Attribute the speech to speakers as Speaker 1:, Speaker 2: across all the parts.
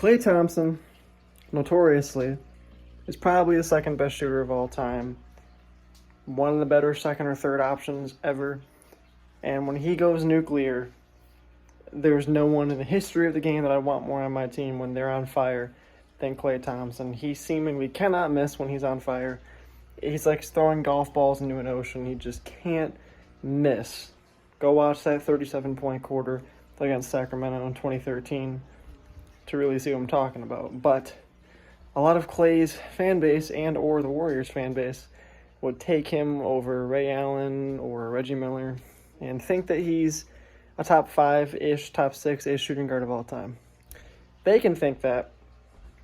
Speaker 1: Klay Thompson, notoriously, is probably the second best shooter of all time. One of the better second or third options ever. And when he goes nuclear, there's no one in the history of the game that I want more on my team when they're on fire than Klay Thompson. He seemingly cannot miss when he's on fire. He's like throwing golf balls into an ocean. He just can't miss. Go watch that 37-point quarter against Sacramento in 2013 to really see what I'm talking about. But a lot of Klay's fan base and or the Warriors fan base would take him over Ray Allen or Reggie Miller and think that he's a top 5-ish, top 6-ish shooting guard of all time. They can think that,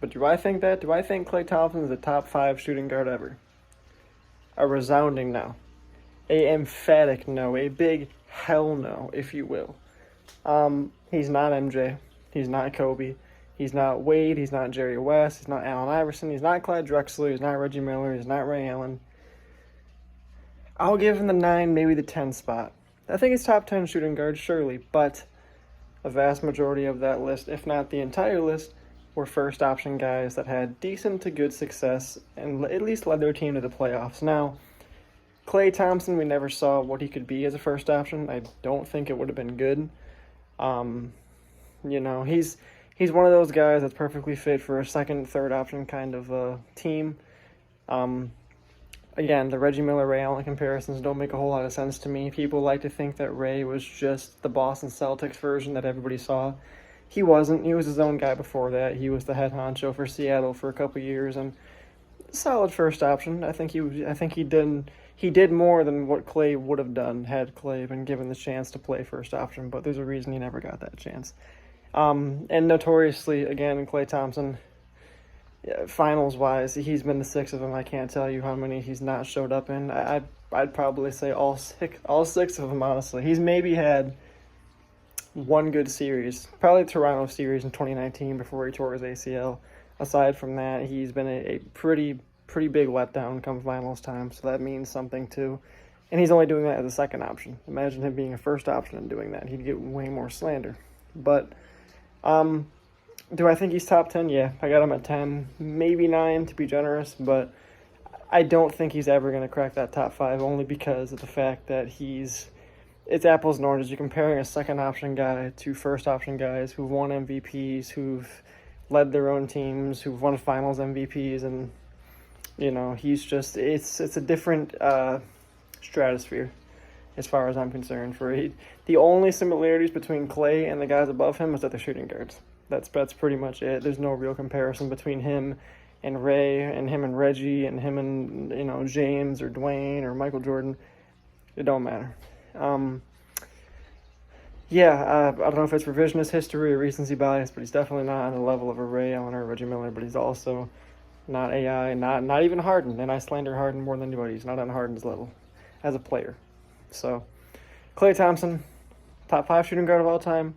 Speaker 1: but do I think that? Do I think Klay Thompson is a top 5 shooting guard ever? A resounding no. A emphatic no. A big hell no, if you will. He's not MJ. He's not Kobe. He's not Wade. He's not Jerry West. He's not Allen Iverson. He's not Clyde Drexler. He's not Reggie Miller. He's not Ray Allen. I'll give him the 9, maybe the 10 spot. I think he's top 10 shooting guard, surely, but a vast majority of that list, if not the entire list, were first option guys that had decent to good success and at least led their team to the playoffs. Now, Klay Thompson, we never saw what he could be as a first option. I don't think it would have been good. He's one of those guys that's perfectly fit for a second, third option kind of team. Again, the Reggie Miller, Ray Allen comparisons don't make a whole lot of sense to me. People like to think that Ray was just the Boston Celtics version that everybody saw. He wasn't. He was his own guy before that. He was the head honcho for Seattle for a couple years and solid first option. I think he did more than what Klay would have done had Klay been given the chance to play first option, but there's a reason he never got that chance. And notoriously, again, Klay Thompson, finals-wise, he's been the 6 of them. I can't tell you how many he's not showed up in. I'd probably say all six of them, honestly. He's maybe had one good series, probably the Toronto series in 2019 before he tore his ACL. Aside from that, he's been a pretty big letdown come finals time, so that means something too. And he's only doing that as a second option. Imagine him being a first option and doing that. He'd get way more slander. But do I think he's top 10? Yeah, I got him at 10, maybe 9 to be generous, but I don't think he's ever going to crack that top 5 only because of the fact that it's apples and oranges. You're comparing a second option guy to first option guys who've won MVPs, who've led their own teams, who've won finals MVPs, and he's just it's a different stratosphere as far as I'm concerned. The only similarities between Klay and the guys above him is that they're shooting guards. That's pretty much it. There's no real comparison between him and Ray and him and Reggie and him and James or Dwayne or Michael Jordan. It don't matter. I don't know if it's revisionist history or recency bias, but he's definitely not on the level of a Ray Allen or Reggie Miller, but he's also not AI, not even Harden, and I slander Harden more than anybody. He's not on Harden's level as a player. So, Klay Thompson, top 5 shooting guard of all time?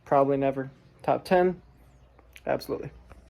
Speaker 1: Probably never. Top 10? Absolutely.